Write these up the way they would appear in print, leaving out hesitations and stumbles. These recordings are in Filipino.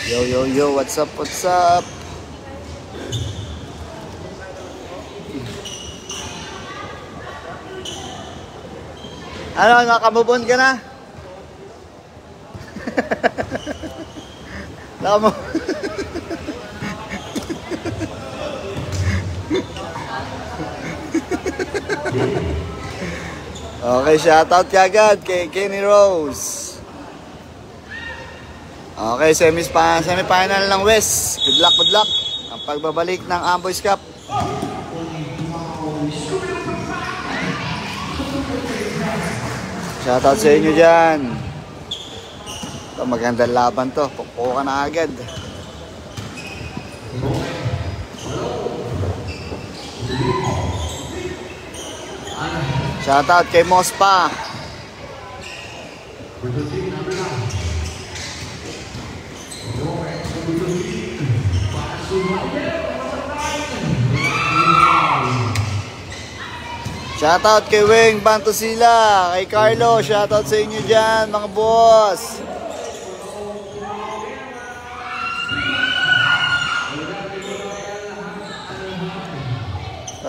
Yo, yo, yo, what's up, what's up? Ano, nakamove on ka na? Nakamove. Okay, shoutout kagad kay Kenny Rose. Okay, semifinal ng West. Good luck, good luck. Ang pagbabalik ng Amboys Cup. Shoutout sa inyo dyan. Ito, magandang laban to. Pukpukan na agad. Shoutout kay Mospa. Shoutout kay Weng Bantosila, kay Carlo, shoutout sa inyo dyan mga boss.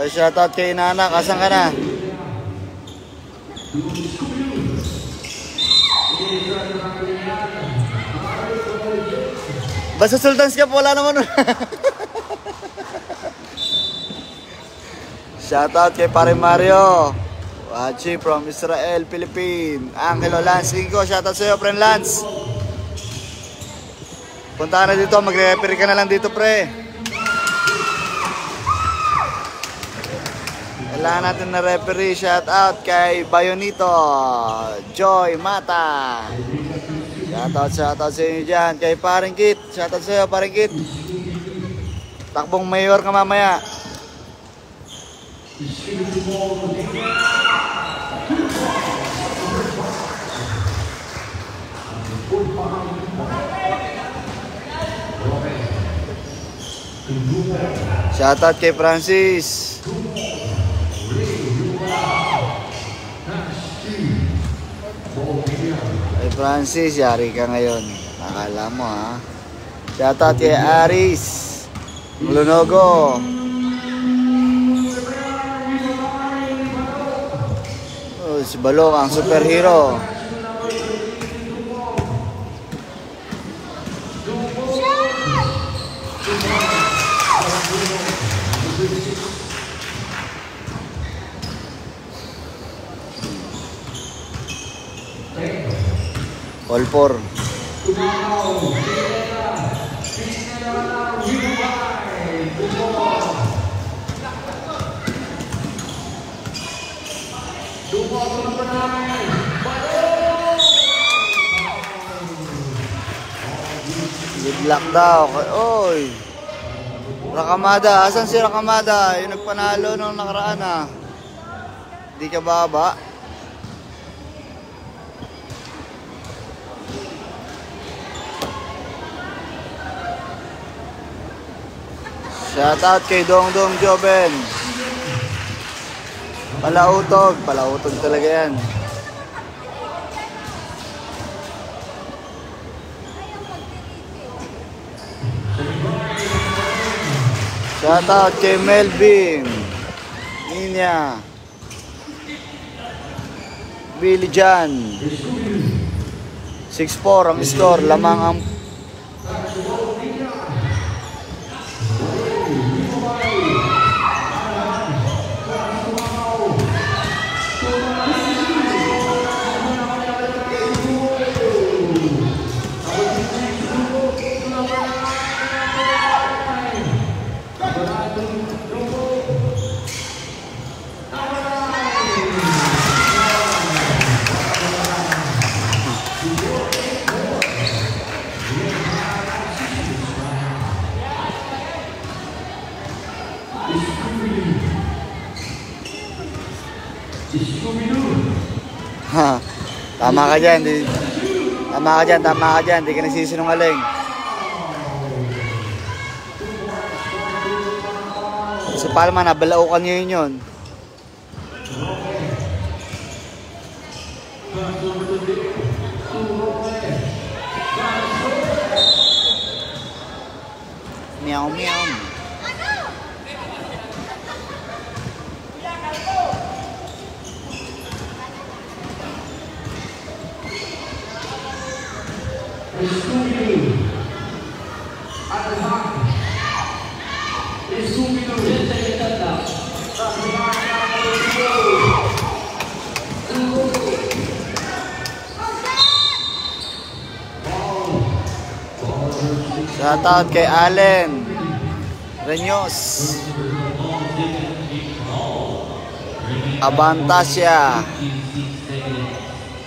Shoutout kay Nana, kasan ka na? Basta Sultans Cup, wala naman. Shoutout kay Pare Mario Wachi from Israel, Philippines. Angelo Lance Ringo, shoutout sa iyo, friend Lance. Punta ka na dito, magre-referee ka na lang dito, pre. Kailangan natin na referee. Shoutout kay Bayonito Joy Mata. Shoutout sa inyo dyan. Kay Paring Kit, shoutout sa iyo, Paring Kit. Takbong mayor ka mamaya. Shoutout kay Francis. Kay Francis, yari ka ngayon. Nakala mo ha. Shoutout kay Aris Lunogo. Si Balong ang superhero. All four. Good luck daw. Oy. Rakamada, asan si Rakamada? Yung nagpanalo nung nakaraan ah. Di ka baba. Shoutout kay Dongdong Joben. Palautog talaga yan. Shoutout kay Melvin Ninya, Billy Jan. 6-4 ang score, lamang ang Tama ka dyan, di ka nagsisinungaling. Si Palma, nabalaukan niyo yun. Meow meow. Shoutout kay Allen Reños, Abantasia,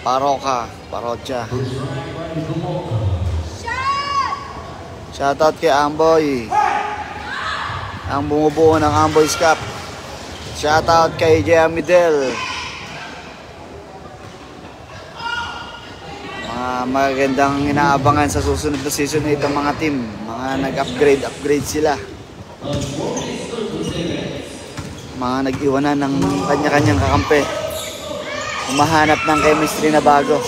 Parokya. Shoutout kay Amboy, ang bumubuo ng Amboy's Cup. Shoutout kay Jay Amidel. Magandang inaabangan sa susunod na season na itong mga team. Mga nag-upgrade sila. Mga nag-iwanan ng kanya-kanyang kakampi. Humahanap ng chemistry na bago.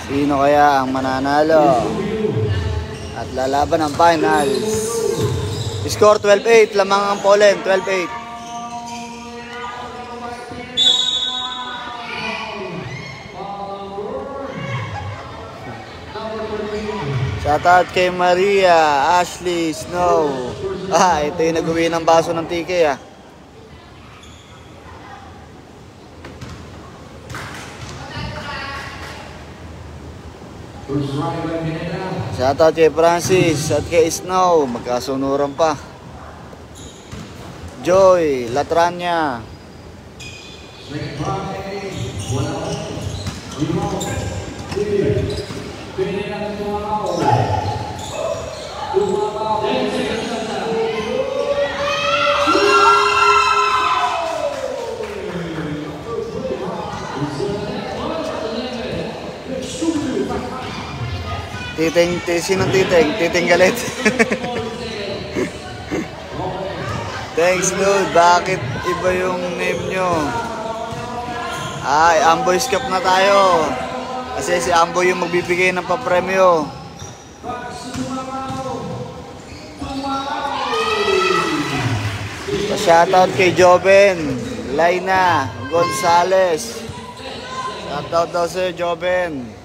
Sino kaya ang mananalo at lalaban ng finals? Score 12-8, lamang ang Poland, 12-8. Shoutout kay Maria, Ashley, Snow. Ito yung nag-uwi ng baso ng TK Shoutout kay Francis at kay Snow, magkasunuran pa. Joy, Latranya. Sinong titing? Titing galit. Thanks, dude. Bakit iba yung name nyo? Amboy's Cup na tayo. Kasi si Amboy yung magbibigay ng papremyo. Shoutout kay Joven, Laina, Gonzales. Shoutout daw sa'yo, Joven.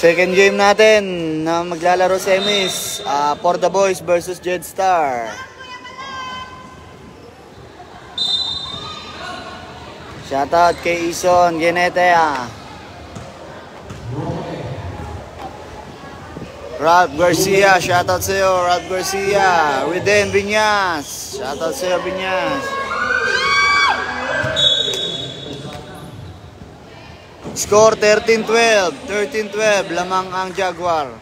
Second game natin na maglalaro semis, For the Boys versus Jedstar. Shoutout kay Ison Genetea, Ralph Garcia, shoutout sa'yo, Ralph Garcia. Riden Viñas, shoutout sa'yo, Viñas. Score 13-12, 13-12, lamang ang Jaguar.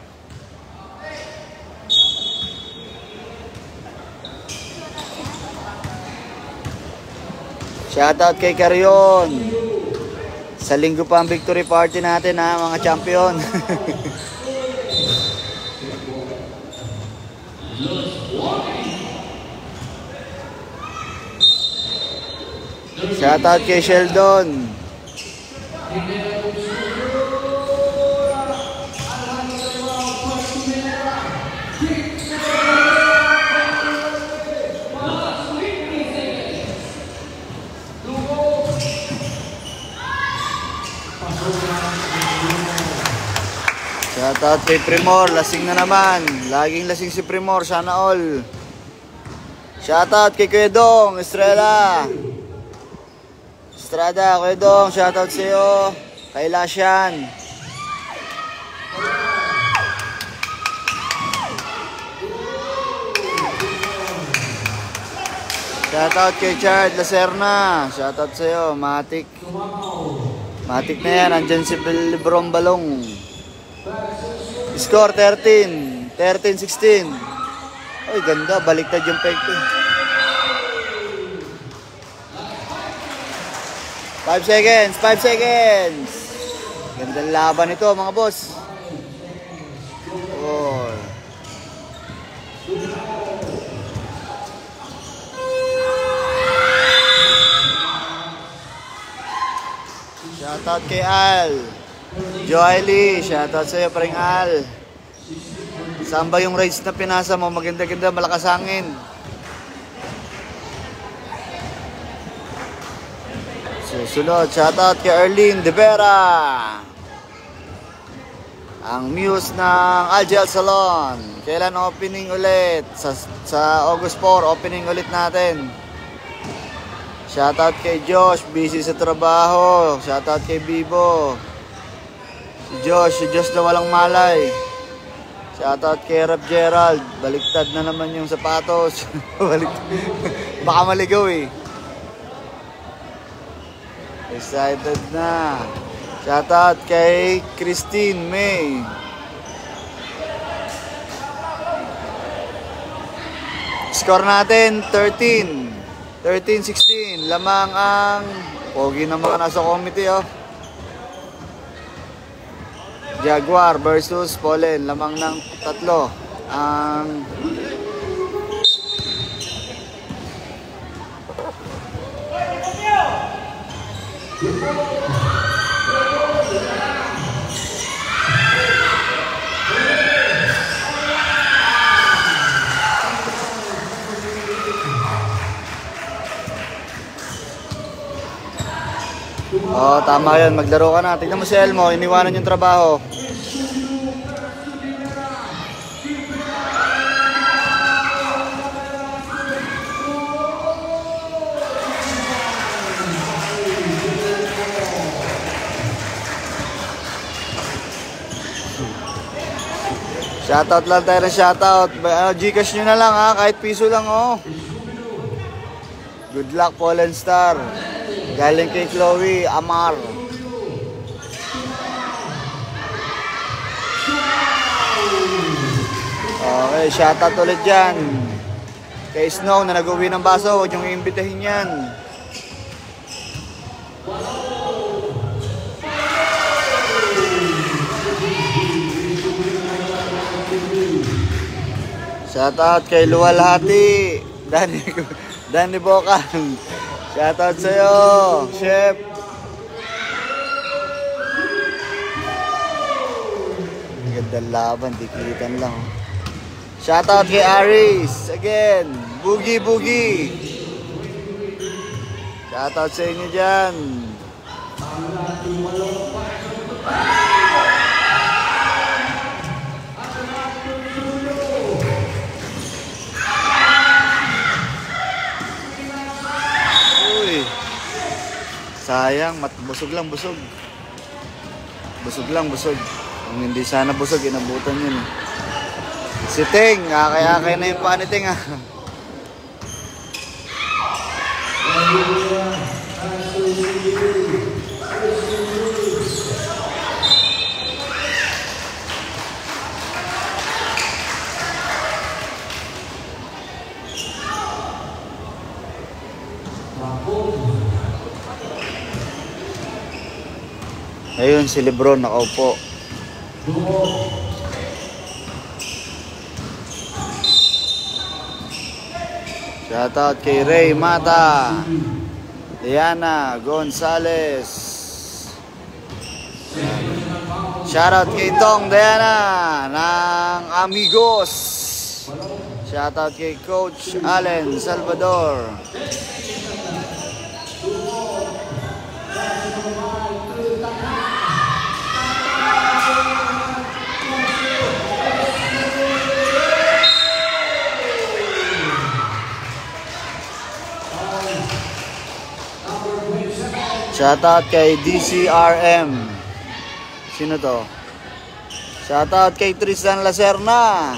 Shoutout kay Carion. Sa linggo pa ang victory party natin mga champion. Shoutout kay Sheldon. Shoutout kay Primor, lasing na naman. Laging lasing si Primor, sana all. Shoutout kay Kuya Dong, Estrella. Estrada, Kuya Dong, shoutout sa iyo. Kay Lasyan. Shoutout kay Chard Lacerna. Shoutout sa iyo, Matik. Matik na yan, andyan si Lebron Balong. Score 13, 13-16. Ay, ganda, baliktad yung peg ko. 5 seconds, 5 seconds. Gandang laban ito, mga boss. Oh. Shoutout kay Al. Joely, shoutout sa'yo, paring Al. Saan ba yung rides na pinasa mo? Maganda-ganda, malakas hangin. Susunod, shoutout kay Arlene De Vera. Ang muse ng Algel Salon. Kailan opening ulit? Sa August 4, opening ulit natin. Shoutout kay Josh, busy sa trabaho. Shoutout kay Bibo. Si Josh na walang malay. Shoutout kay Rap Gerald. Baliktad na naman yung sapatos. Baka maligaw eh. Excited na. Shoutout kay Christine May. Score natin 13-16. Lamang ang pogi na mga nasa committee oh. Jaguar versus Pollen, lamang ng 3 ang oh, tama yan. Maglaro ka na. Tignan mo si Elmo. Iniwanan yung trabaho. Shoutout lang tayo ng shoutout. Gcash nyo na lang ha. Kahit piso lang oh. Good luck, Pollen Star. Galing kay Chloe Amar. Okay, shoutout ulit dyan. Kay Snow na nag-uwi ng baso, huwag yung iimbitahin yan. Shoutout kay Luwalhati. Danny Bokan. Shoutout sa'yo, Chef. Gandang laban, dikitan lang. Shoutout kay Aris. Again, Boogie Boogie. Shoutout sa inyo dyan. Sayang, busog lang, busog. Busog lang, busog. Kung hindi sana busog, inabutan yun. Si Ting, akay-akay na yung paa ni Ting ah. Ayun si Lebron nakaupo. Shoutout kay Ray Mata, Diana Gonzales. Shoutout kay Dong Diana ng Amigos. Shoutout kay Coach Allen Salvador. Shoutout kay DCRM. Sino to? Shoutout kay Tristan Lacerna.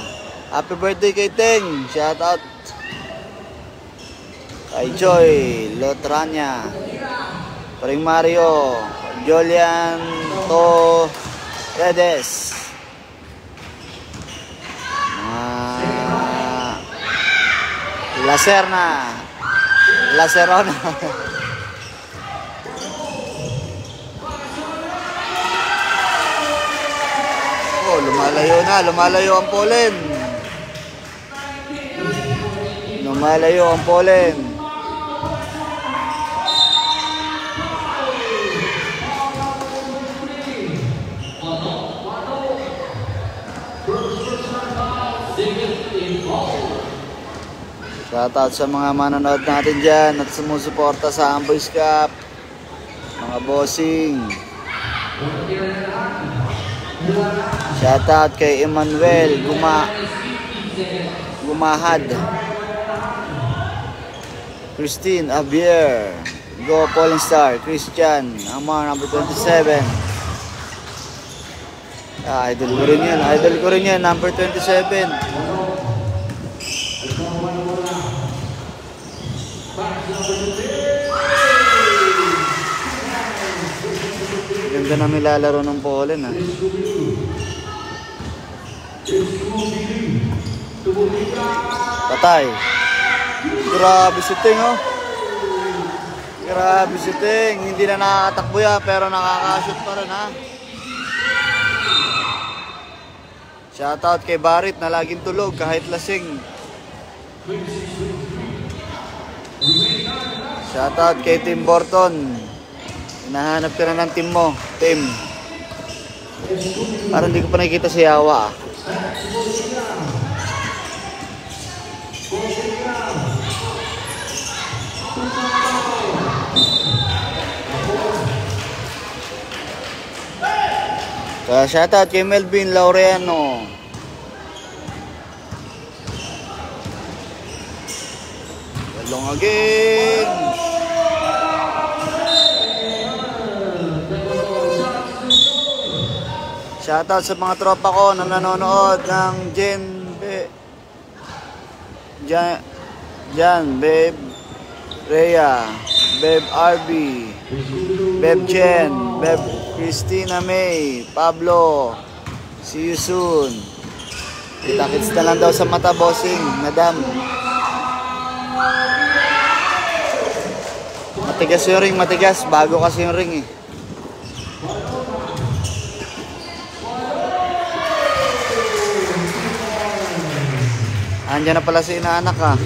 Happy birthday kay Teng. Shoutout kay Joy Lotrania. Paring Mario. Julian To Redes. Lacerna. Lacerona. Oh, lumalayo ang pollen. Lumalayo ang pollen. Shoutout sa mga manonood natin dyan at sumusuporta sa Amboys Cup. Mga bossing. Shoutout kay Emmanuel Gumahad. Christine Abier. Go Polling Star. Christian Amar, number 27. Idol ko rin yun. Number 27. Ganda na nilalaro ng pollen, ha. Patay. Grabe si Ting, oh. Grabe si Ting. Hindi na nakakatakbo yan, pero nakakashoot pa rin, ha. Shoutout kay Barit na laging tulog kahit lasing. Shoutout kay Tim Borton. Hinahanap ka na ng team mo, Tim. Parang hindi ko pa nakikita si Yawa, ah. Kaya shoutout kay Melvin Laureano. Long again. Shoutout sa mga tropa ko na nanonood ng Jan, Beb Rhea, Beb RB, Beb Chen, Beb Christina May, Pablo. See you soon. Kita-kits na lang daw sa mata, bossing, madam. Matigas yung ring, matigas. Bago kasi yung ring, eh. Andiyan na pala si inaanak, ha.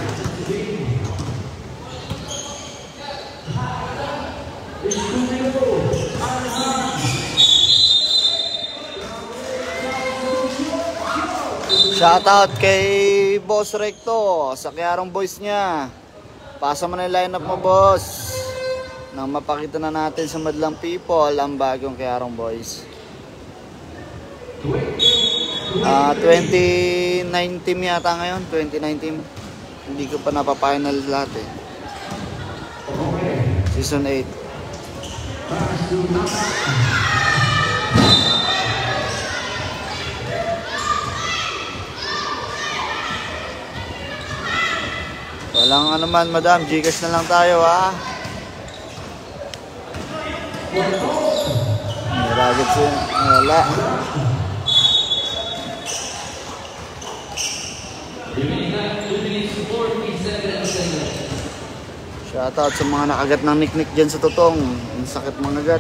Shoutout kay Boss Recto sa Kiarong Boys niya. Pasa mo na yung lineup mo, boss, nang mapakita na natin sa madlang people ang bagong Kiarong Boys. 2019 yata ngayon, 2019. Hindi ko pa napapainal lahat, eh. Season 8. Walang ano man, madam. Gcash na lang tayo, ha. Niragit siya. Wala. Shoutout sa mga nakagat ng niknik dyan sa tutong. Ang sakit mga gat.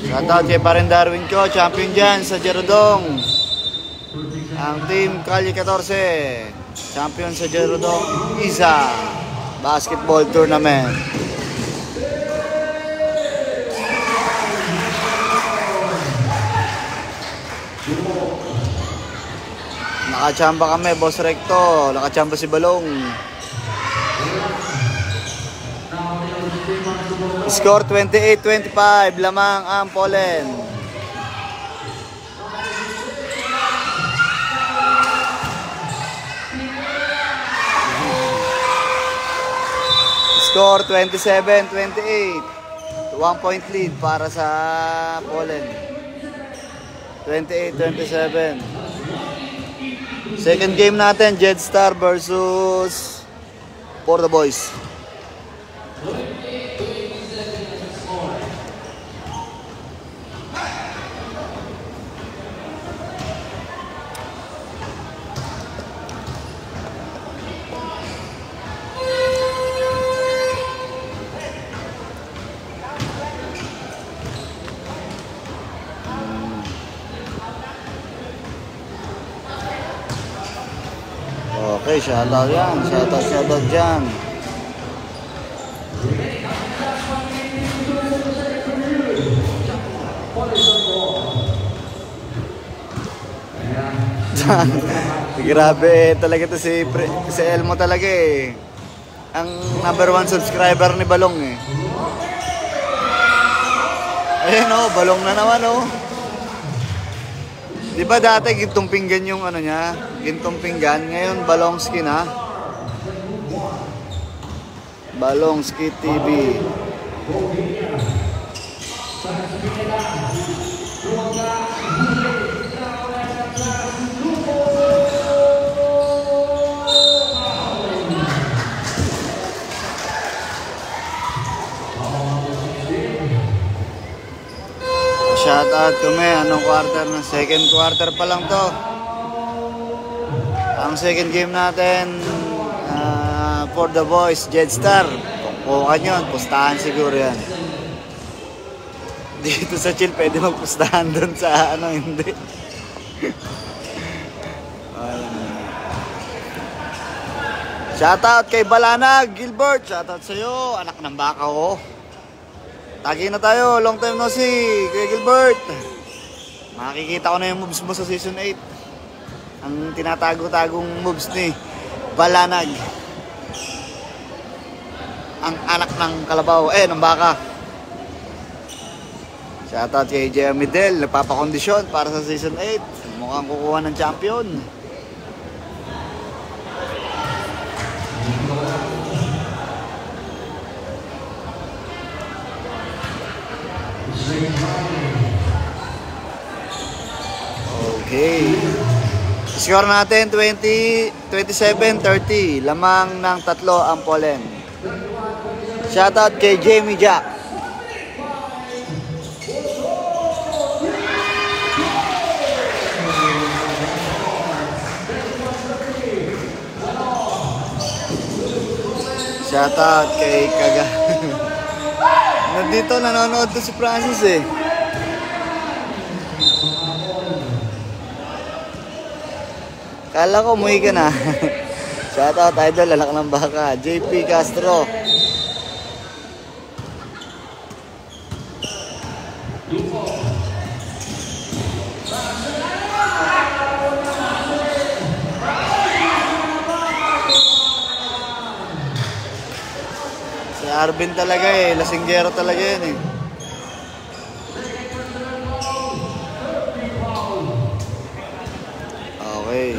Shoutout kay Parin Darwin ko, champion dyan sa Jerodong. Ang team Kali 14, champion sa Jerodong Isa Basketball Tournament. Nakachamba kami, Boss Recto. Nakachamba si Balong. Score 28-25, lamang ang pollen. score 27-28. 1 point lead para sa Poland. 28-27. Second game natin, Jetstar versus For the Boys. Okay, shoutout yan. Shoutout dyan. Grabe talaga to si Elmo talaga eh. Ang number 1 subscriber ni Balong eh. Ayan oh, Balong na naman oh. Di ba dati gintong pinggan yung ano niya? Gintong pinggan. Ngayon Balongski na. Balongski TV. Shout out kami, anong quarter na? Second quarter pa lang to. Ang second game natin, For the Boys, Jetstar. Pukan yun, pustahan siguro yan. Dito sa chill, pwede magpustahan doon sa ano, hindi. Shout out kay Balanag, Gilbert. Shout out sa'yo, anak ng baka ko. Tagi na tayo, long time no see, Kuya Gilbert. Makikita ko na yung moves mo sa season 8. Ang tinatago-tagong moves ni Balanag. Ang anak ng kalabaw, ng baka. Shoutout kay Jeremy Del, nagpapakondisyon para sa season 8. Mukhang kukuha ng champion. Okay. Score natin 27-30. Lamang ng 3 ang Poland. Shoutout kay Jamie Jack. Shoutout kay Kaga. Nandito nanonood to si Francis eh. Kala ko umuwi ka na. Shoutout idol, lalak ng baka. JP Castro. Si Arvin talaga eh, lasinggero talaga yan eh. Okay.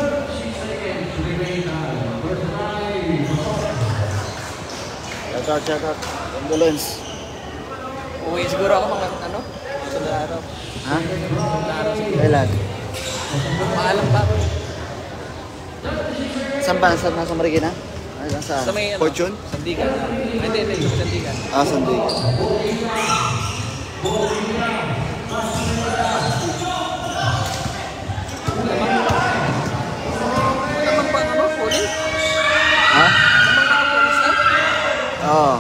Shoutout. Condolence. Uwi siguro ako mga ano? Sunod na araw. Ha? Sunod na araw siguro. Kailan? Maalam pa ako. Saan ba? Nasa Marikina? Saan? Sa may ano? Fortune? Sandigan. Hindi. Sandigan. Sandigan. Naman pa ano? Huli? Ha? Naman pa ako na? Oo.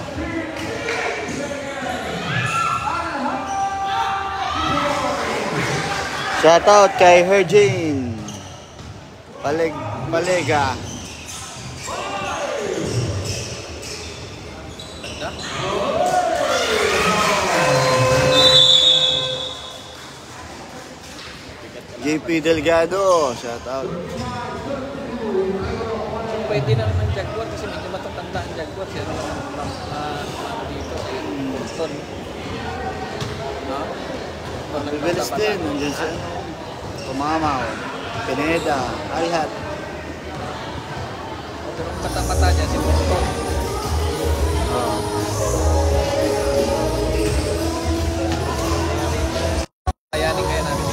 Shoutout kay Herjane Palega. JP Delgado, shoutout. Pwede na naman Jaguar kasi medyo matatanda ang Jaguar. Siya naman dito. Boston. Bibilis din. Nandiyan siya. Tumamaw. Pineda. Alihat. Pero ang mata-mata niya si Boston. Oh. Kayanin kaya namin.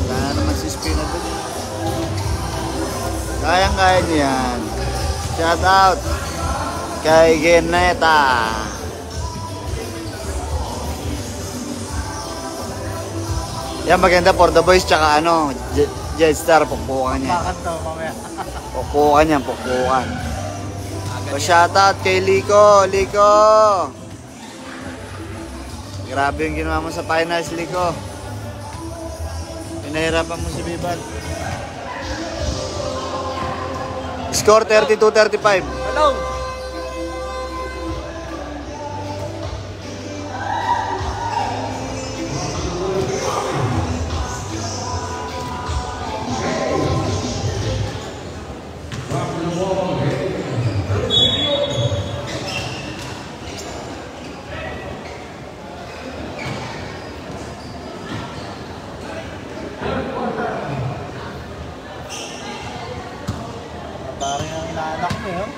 Wala na naman si Spina doon. Kayang-kaya niyo yan. Shout out kay Geneta. Yan maganda for the boys tsaka ano, Jetstar, pukpukan niya. Bakit to mamaya? Pukpukan yan, pukpukan. So, shout out kay Lico, Lico. Grabe yung ginawa mo sa finals, Lico. Pinahirapan mo si Bibat. Score 32-35. Hello! Parang ang inaanak mo yun.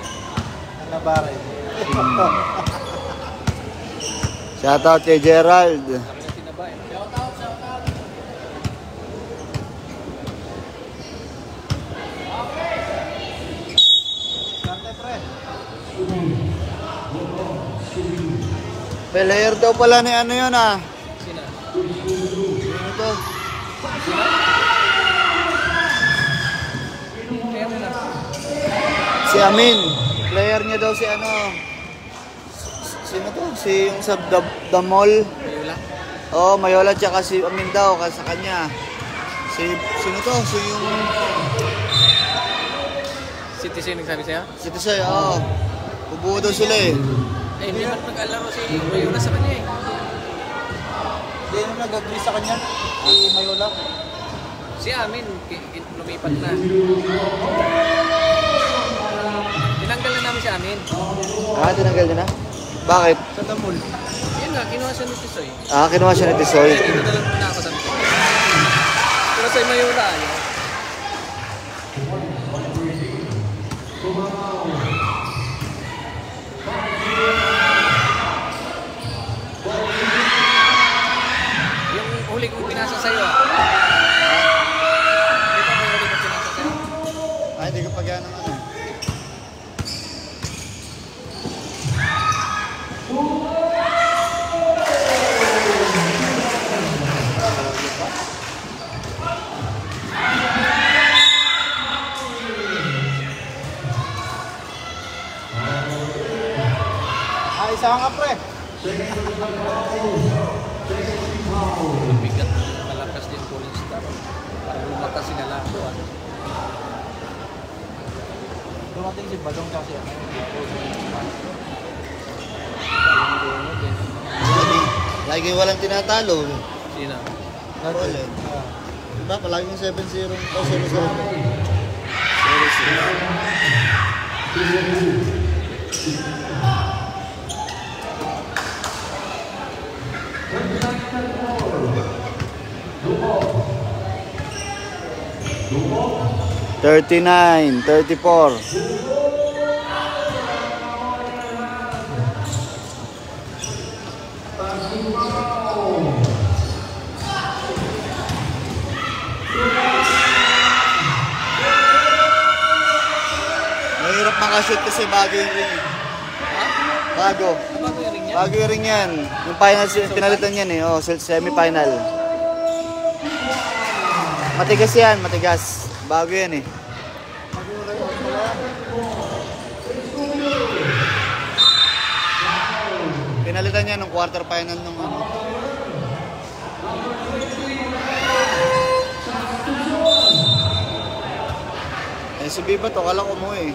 Ang nabare. Shout out kay Gerald. Player daw pala ni ano yun ah. Sino? Ano to? Kaya mo na. Si Amin. Player niya daw si ano. Sino to? Si yung sa The Mall. Mayula? Oh, Mayola tsaka si Amin daw sa kanya. Sino to? Si yung Citizen nagsabi sa'yo? si Tisay, oh. Bubuo daw sila eh. Eh, hindi naman nag-alaro si Mayula sa kanya eh. Hindi na nag-agree sa kanya, si Mayola. Si Amin, lumipat na. Tinanggal na namin si Amin. Ah, tinanggal niya na? Bakit? Sa Damol. Yun nga, kinuha siya ni Tisoy. Ah, kinuha siya ni Tisoy. Kaya dito na lang muna ako sa Tisoy. Pero sa Mayula, ayaw. Yung huli kong pinasa sa'yo ah. Di ba may huli kong pinasa sa'yo? Ay, hindi ko pa gano'n ano. Ah, isa nga pre. Bigat, malakas din Pulling Star. Parang lumakas si Nalando ah. Dumating si Balong kasi ano. Parang lunod eh. Lagi walang tinatalo. Sino? Roland. Diba? Palagi yung 7-0. O 0-0. 0-0. $39, $34. Mahirap makashoot kasi bago yung ring. Ha? Bago. Bago yung ring niya? Bago yung ring yan. Yung final, pinalitan yan eh. Oh, semi-final. Matigas yan, matigas. Bago yan eh. Pinalitan yan ng quarter final nung ano. Eh si Biba to, kala ko mo eh.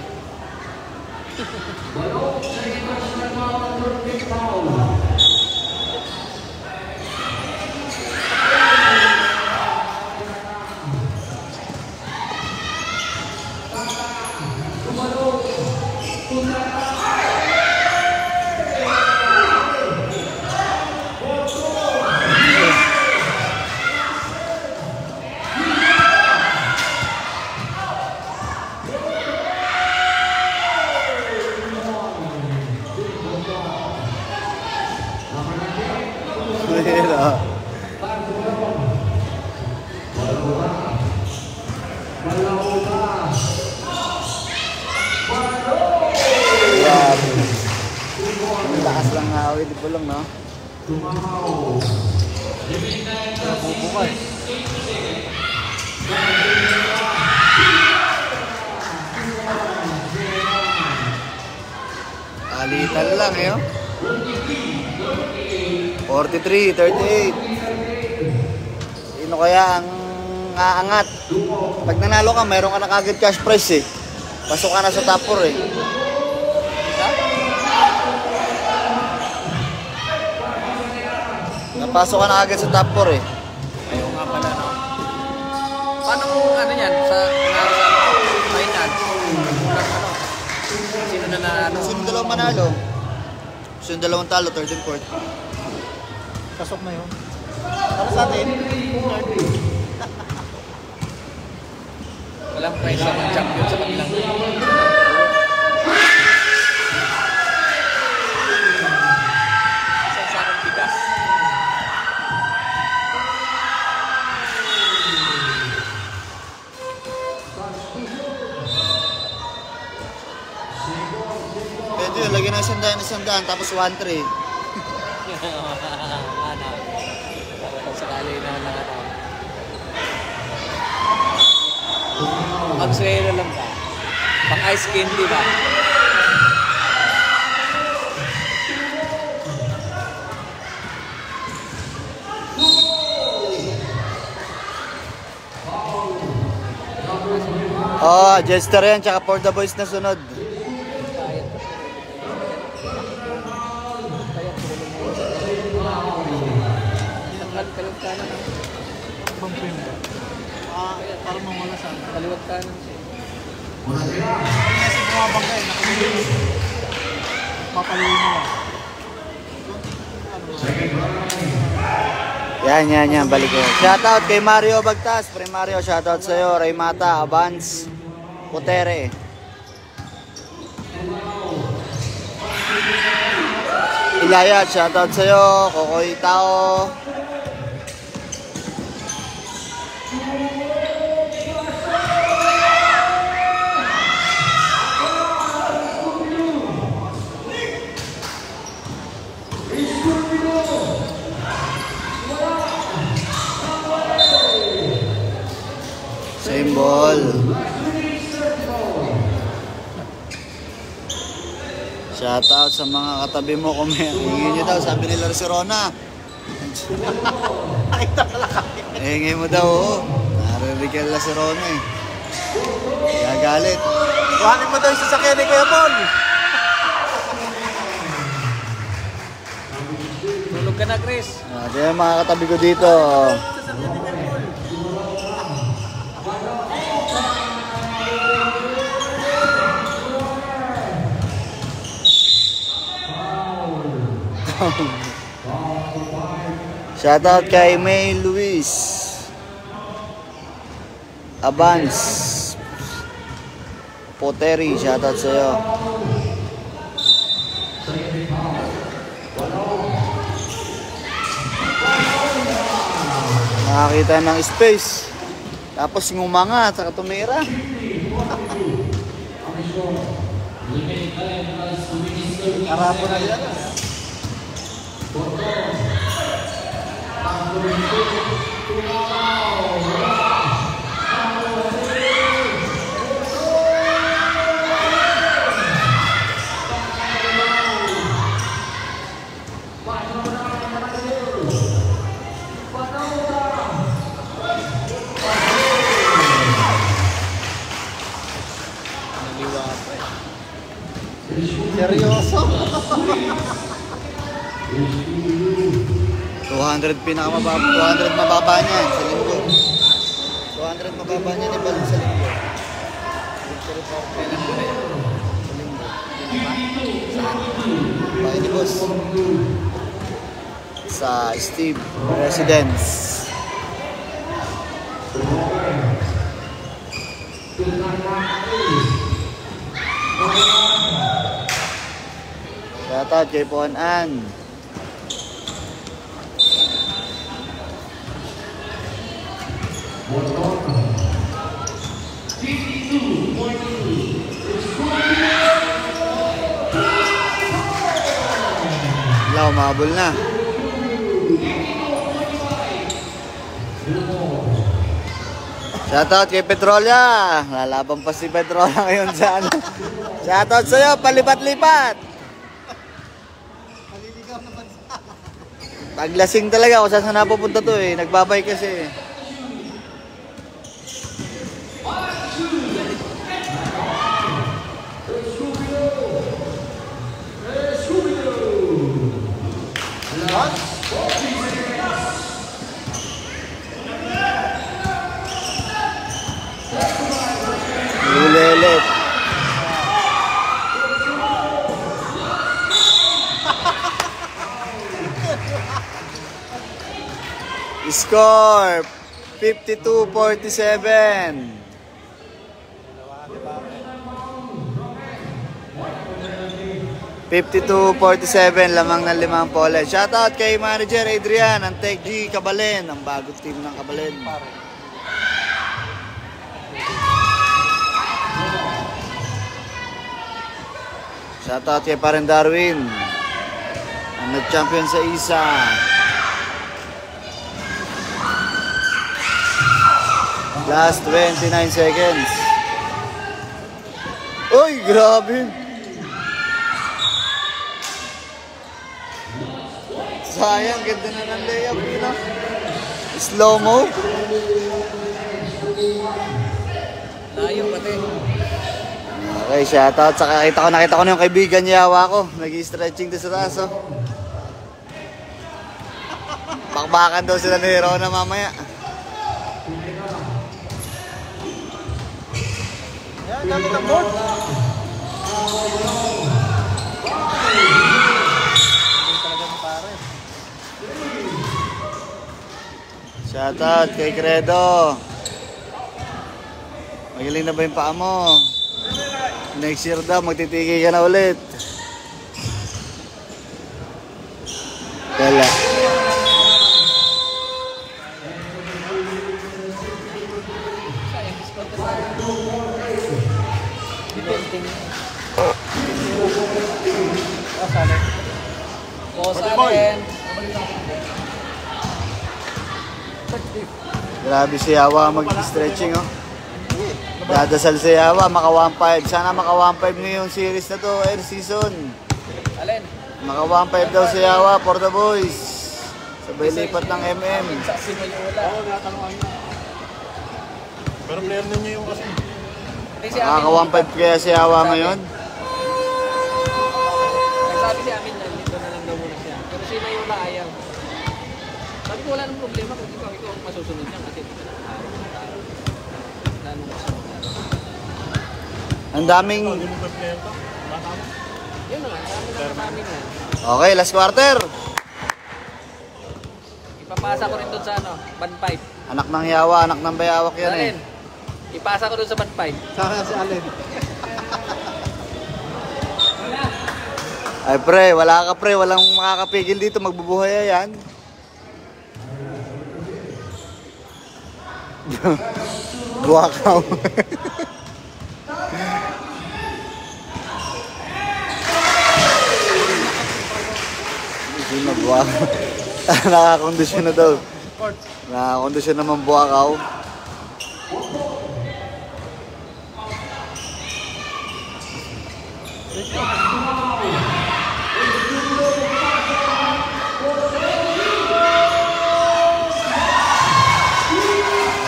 Grabe. Ang lakas lang awit di bulong, no? Bubukas. Alitan lang eh, oh. 43, 38. Sino kaya ang aangat? Pag nanalo ka, mayroon ka na kagad cash prize eh. Pasok ka na sa top 4 eh. Napasok ka na agad sa top 4 eh. Ayaw nga pala, no? Paano kung ano yan? Sa finance? Ano? Sino na nanalo? Sino dalawang manalo? Sino dalawang talo, third and fourth? Pasok na yun. Para sa atin, Walang prize sa mga champion sa kanilang. Isang sakong bigas. Pwede yun, lagyan ng isang daan, tapos 1-3. Ano? Sakali naman lang ito. Mag-swero lang ka. Pang ice candy ba? Oh, Jester yan, tsaka for the boys na sunod. Kaliwat kanan. bang frame ba? Parang mawala sa akin. Kaliwat kanan siya. Kasi bumabangga eh, nakabili. Papaliwin mo lang. Yan, balik ko. Shoutout kay Mario Bagtas. Pre Mario, shoutout sa'yo. Raymata, Avance, Putere. Ilayat, shoutout sa'yo. Kokoy Tao. Symbol. Shoutout sa mga katabi mo. Hingin nyo daw, sabi nila si Rona. Hingin mo daw, oh. Naririgal na si Rona eh. Kaya galit. Kuhanin mo daw yung sasakyan ni Kuya Paul. Tulog ka na, Chris. Yan mga katabi ko dito. Shoutout kay May Luis Avance Poteri, shoutout sa'yo. Nakakita ng space, tapos ngumangat sa tumira. Arapo na yan. Seryoso. 200 pinakamababa, 200 mababa niyan sa linggo. 200 mababa niyan iba lang sa linggo. Bahay ni boss. Sa Steve Residence. Shoutout kay Puan Ann. umabol na. Shoutout kay Petrolia. Lalaban pa si Petrolia ngayon sa ano. Shoutout sa'yo, palipat-lipat. Paglasing talaga kung saan napupunta to eh. Nagbabay kasi. Ulelet. Score 52-47. 52-47, lamang ng 5 pole. Shoutout kay Manager Adrian ng Tech G Kabalen, ang bagong team ng Kabalen. Shoutout kay Paren Darwin, ang nag-champion sa isa. Last 29 seconds. Uy, grabe. Sayang, ganda na ng layup nila. Slow-mo. Layo pati. Okay, shoutout. Saka nakita ko na yung kaibigan niya, yawa ko. Nag-i-stretching doon sa taas, oh. Bakbakan daw sila ni Rona mamaya. Yan, gamit ang board. Shoutout kay Credo. Magaling na ba yung paa mo? Next year daw, magtitigil ka na ulit. Wala. Grabe si Yawa mag-stretching, oh. Dadasal si Yawa, maka 1-5. Sana maka 1-5 ngayong series na to, air season. Alin? Maka 1-5 daw si Yawa for the boys. Sabay lipat ng MM. Sa Simayula. Pero player na niya yung kasi. Maka 1-5 kaya si Yawa ngayon. Nagsabi si Amin na dito na lang daw muna siya. Pero si Simayula ayaw. Sabi ko wala nang problema kung ikaw ang masusunod niya kasi dito na Ang daming... yun naman, marami na. Okay, last quarter. Ipapasa ko rin doon sa ano, Band 5. Anak ng Yawa, anak ng Bayawak yan eh. Alin? Ipasa ko doon sa Band 5. Saka si Allen. Ay pre, wala ka pre, walang makakapigil dito, magbubuhay yan. Buwakaw. Hindi na buwakaw. Nakakondisyon na daw. Nakakondisyon naman buwakaw.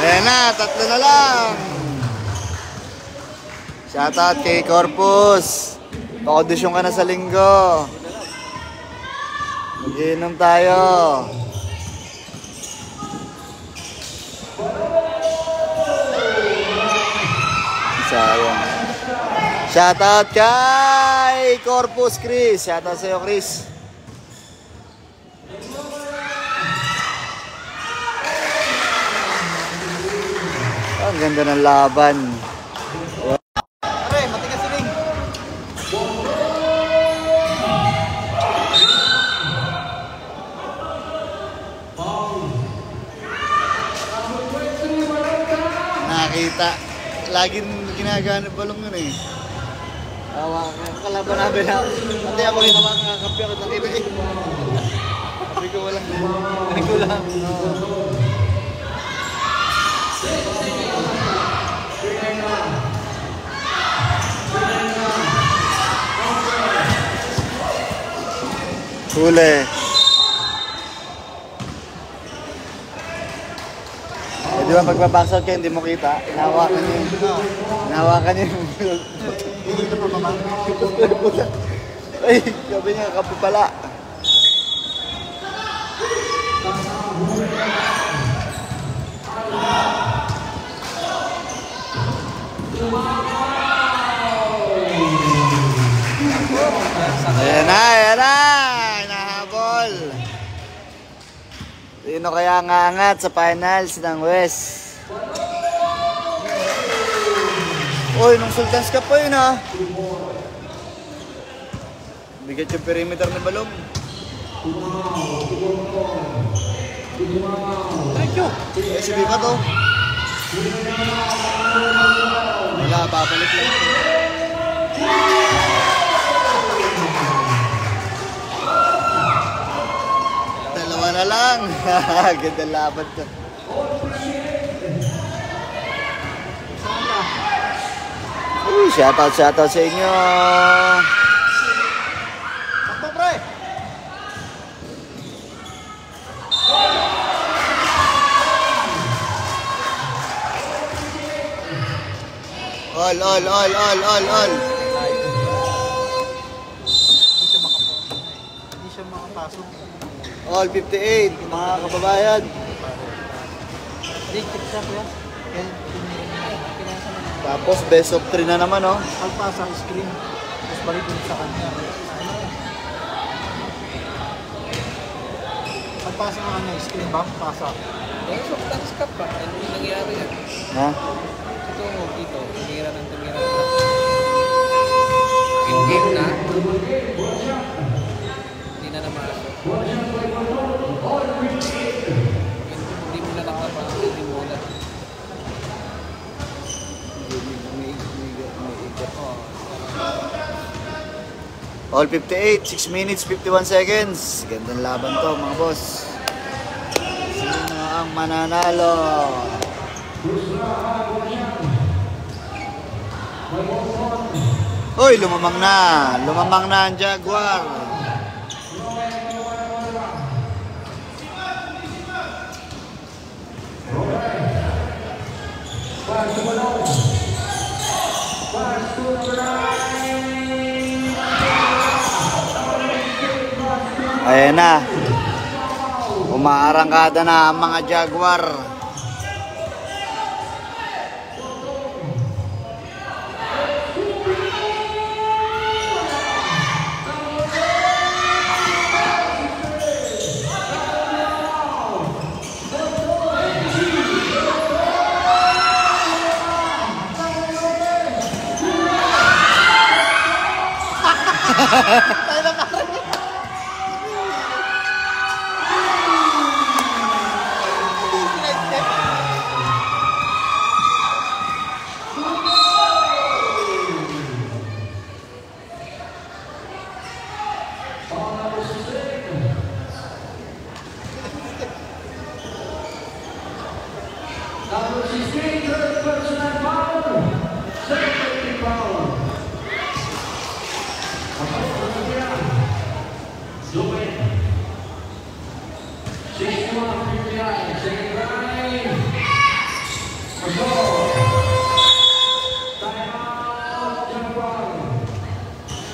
Ayan na, 3 na lang. Shoutout kay Corpus. Pakondisyon ka na sa linggo. Mag-iinom tayo. Sayang. Shoutout kay Corpus Chris. Shoutout sa'yo, Chris. Ang ganda ng laban. Pare, matigas si Ling. Nakita. Laging ginagana balong yun eh. Kalaban namin na. Pati ako rin naman kakapi ako ng iba eh. Sabi ko walang. Sabi ko lang. Huli. Eh, di ba pag babaksod kayo, hindi mo kita, inahawakan niyo yung... Inahawakan niyo yung... Hindi ka pa mamang. Ay, sabi niya, kape pala. Ayan na, ayan na! Hinahabol! Sino kaya ang aangat sa finals ng West? Uy, nung Sultans Cup pa yun ha. Bigat yung perimeter ng balong. Trekyo. SB pa to. Wala, babalik lang. Dalawa na lang. Ganda laban to. Shoutout sa inyo. Takbo, pre. All. Hindi siya makapasok. All 58, mga kababayan. Hindi, check siya, kuya. Tapos best of 3 na naman, oh. Pagpasa, screen. Tapos balik ulit sa kanya. Pagpasa nga kanya, screen ba? Pasa. Yung Sultans Cup pa, ano yung nangyari yan? Ha? Ito, dito, tumira na. In-game na. Hindi na namasok. Hindi mo na nakapasok, hindi mo na. All 58, 6 minutes, 51 seconds. Gandang laban to, mga boss. Sino ang mananalo? Uy, lumamang na. Lumamang na ang Jaguar. Ayan na. Umaarangkada na ang mga Jaguar.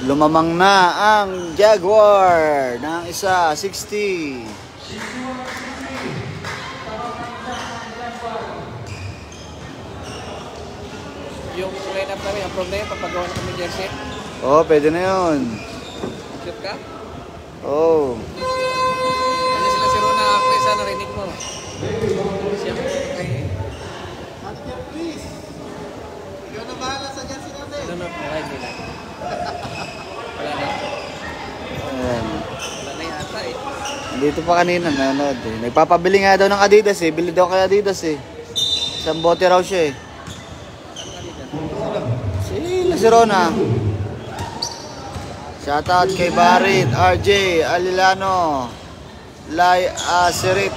Lumamang na ang Jaguar ng isa, 60. Yung line-up namin, approve na yun, papagawa na kami jersey. Oh, pwede na yun. Sure ka? Oh. Ano sila si Rona, Presa, narinig mo. Siya ko kay... Ate Jeff, please. Ikaw na bahala sa jersey natin. No, alright, nila. Wala na. Ayan. Wala na yata eh. Dito pa kanina, nanonood eh. Nagpapabili nga daw ng Adidas eh. Bili daw kay Adidas eh. Isang bote raw siya eh. Ano ka dito? Si Rona. Shoutout kay Barit, RJ, Alilano, Lai Asirit.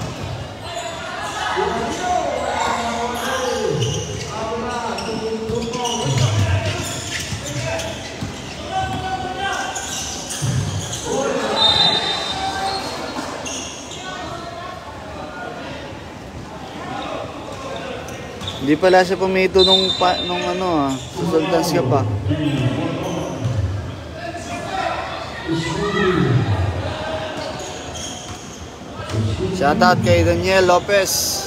Hindi pala siya pumito nung ano susultans ka pa. Shoutout kay Daniel Lopez.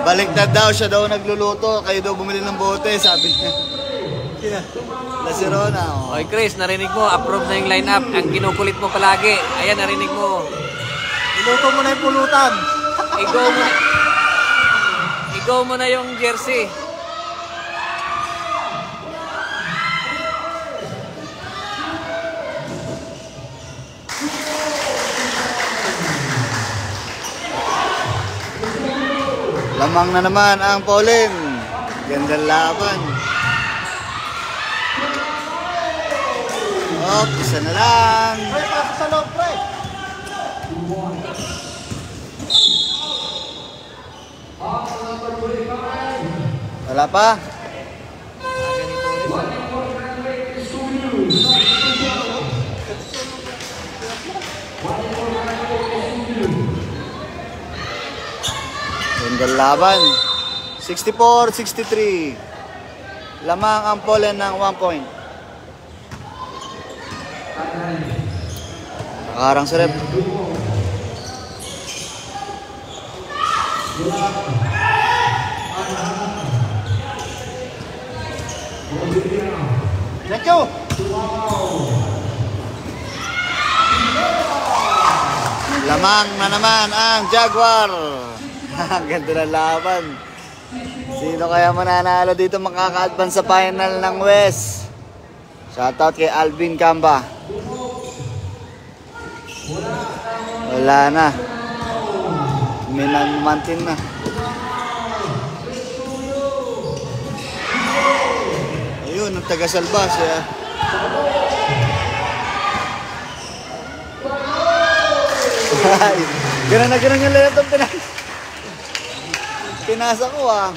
Baliktad daw, siya daw nagluluto, kayo daw bumili ng bote, sabi niya. Na si Rona. Oh. Oy Chris, narinig mo, approve na yung lineup. Ang kinukulit mo palagi. Ayan, narinig mo. Iluto mo na yung pulutan. Igo mo na yung jersey. Lamang na naman ang Pauline. Gandang laban. Isa na lang. Pre, pasok sa loob, pre. Wala pa? Gandang laban. 64-63. Lamang ang Polen ng 1 point. Nakarang sa rep. Thank you. Lamang na naman ang Jaguar. Ang ganda ng laban. Sino kaya mananalo dito makaka-advance sa final ng West? Shoutout kay Alvin Camba. Wala na. Minanmantin na. Ayun, ang taga-salba siya. Ganun na ganun yung lahat ng pinasa ko ah.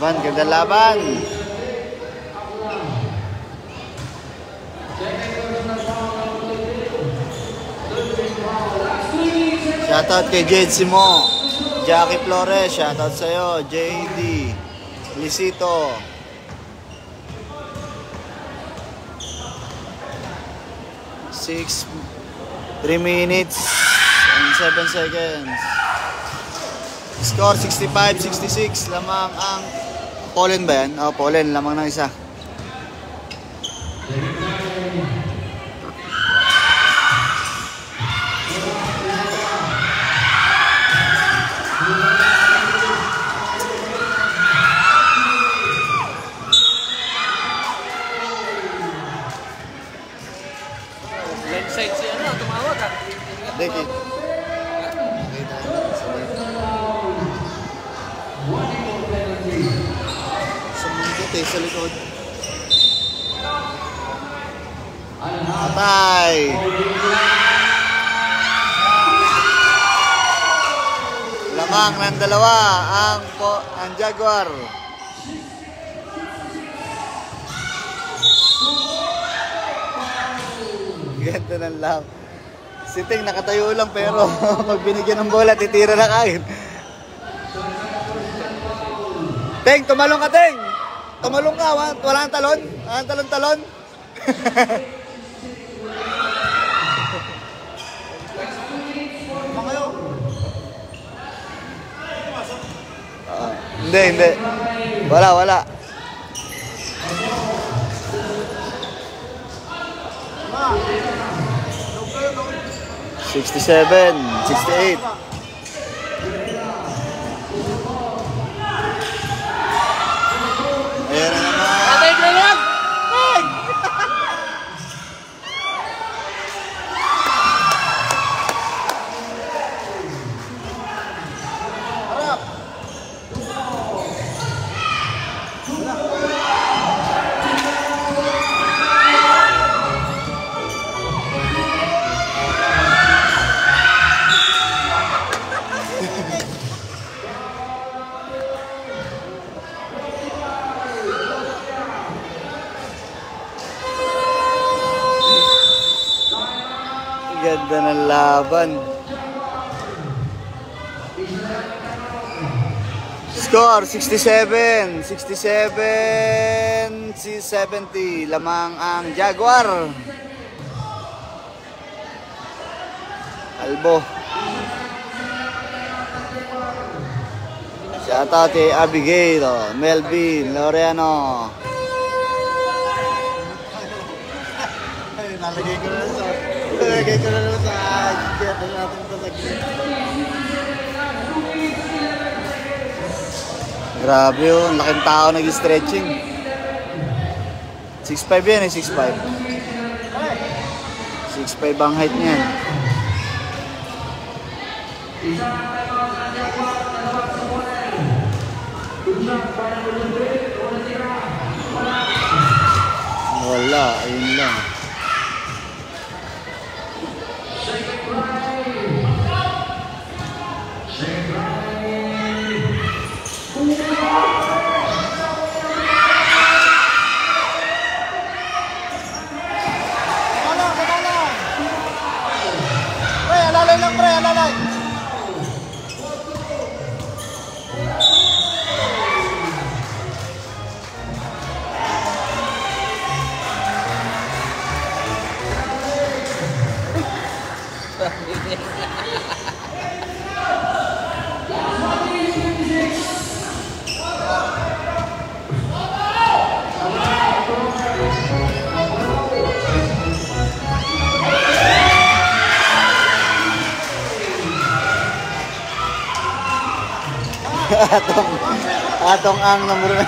Ganda laban. Shoutout kay Jade Simo, Jackie Flores, shoutout sa'yo, JD, Lisito. 3 minutes and 7 seconds. Score 65-66. Lamang ang Polen ba yan? Oh, Polen. Lamang ng isa. Left side si ano, tumawag ah. Deki. Sa likod. Patay. Lamang ng dalawa ang Jaguar. Ganda ng lang. Si Ting nakatayo lang pero pag binigyan ng bola titira na kain. Teng, tumalong ka, Teng. Tumalong ka, walang talon. Walang talon-talon. Hindi. Wala. 67, 68. Ayan na naman. Atay ko lang! Harap! Ganda ng laban. Score 67, 70. Lamang ang Jaguar. Albo. Shoutout kay Abigail, Melvin, Loreano. Nalagay ko na sa jet natin sa saglit. Grabe yun, laking tao nag-stretching. 6'5 yan 6'5. 6'5 ang height niyan. Wala, ayun lang. Alalay lang, pre, alalay. Atong ang number 9.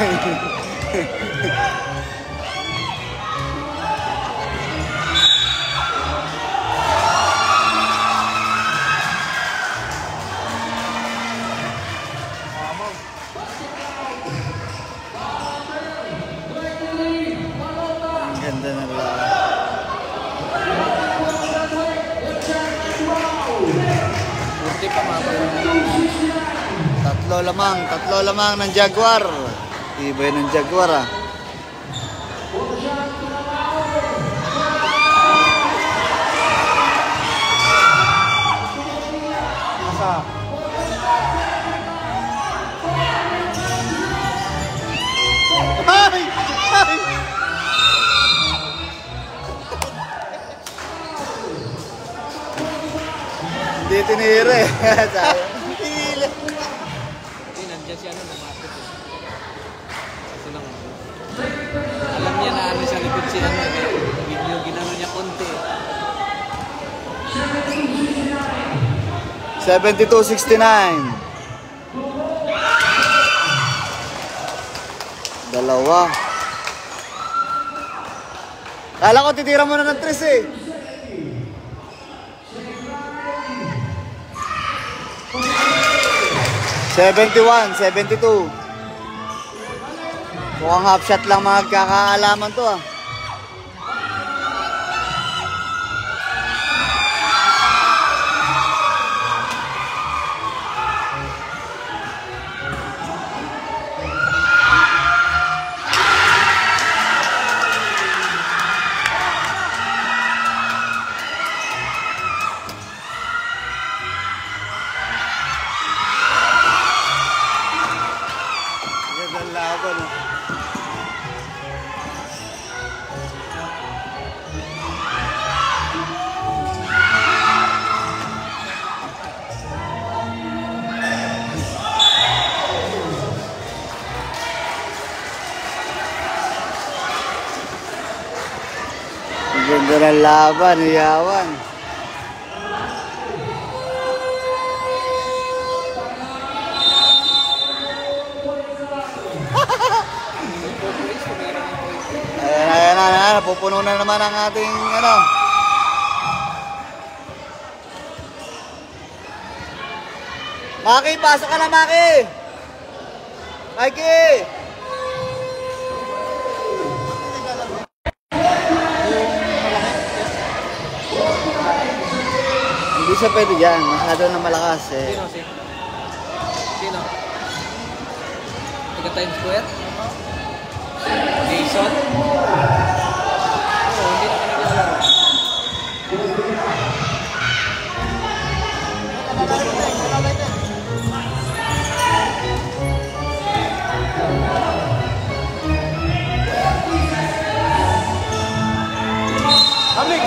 Ganda ng laban. Purti pa mga Tatlo lamang ng Jaguar. Ibay ng Jaguar ah. Masa. Ay! Hindi tinire. Tinile. nandiyan si ano lumapit eh. Kasi lang alam niya na ano sa likod si ano video ginano niya konti. 72-69. Dalawa. Kala ko titira mo na ng 3 eh. $71-72. Mukhang half shot lang magkakaalaman to ah. Ganda ng laban, Yawan. Ayan, pupuno na naman ang ating ano. Maki, pasok ka na, Maki! Mikey! Hindi siya pwede dyan, masyado na malakas eh. Sino? Tiga Times Square? Jason? Oo, hindi na ka naglalaro. Amig!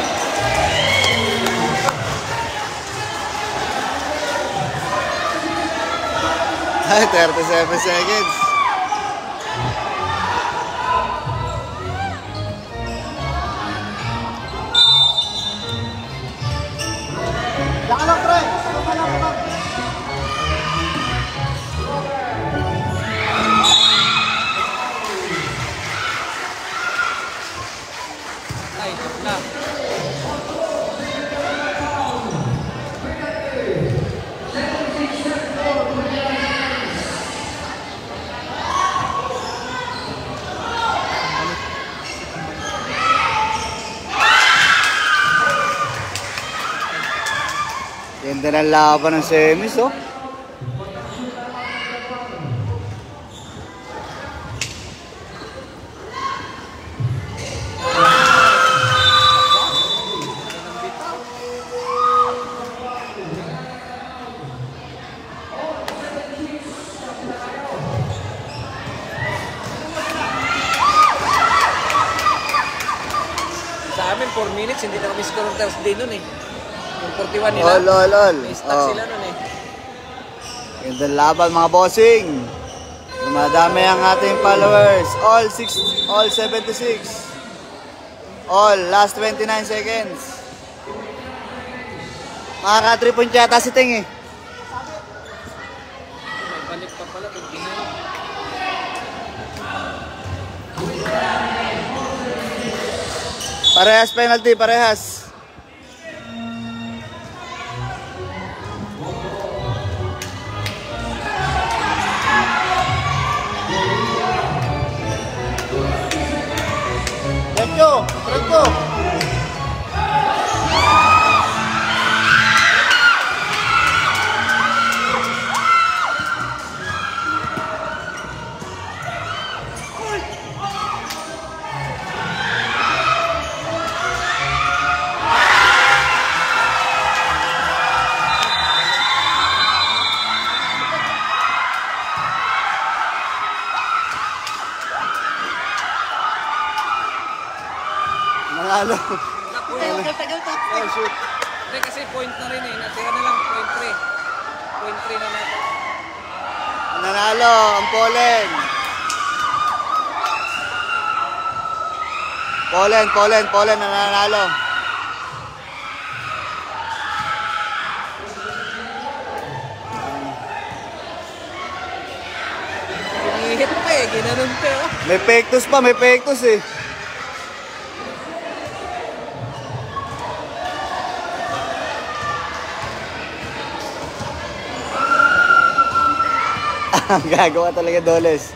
Ay, 37 seconds. Laka lang, pre! Laka lang, pre! Ay, top na. Ganda ng laban ng semis, oh. Sa amin, 4 minutes, hindi na kami score ng Thursday nun eh. Yung 41 nila. All. May stock Oh. sila nun eh. Ganda ng laban, mga bossing. Dumadami ang ating followers. All 76. All, last 29 seconds. Makaka-3 point yata si Ting eh. May balik pa pala, 29. Parehas penalty, parehas. Diretso! Nanalo. Oh, shoot. Hindi kasi point na rin eh. Natira na lang, point 3. Point 3 na natin. Nanalo ang Polen. Polen na nanalo. Hinihit pa eh, ginanon pa oh. May pektos eh. Gagawa talaga Doles.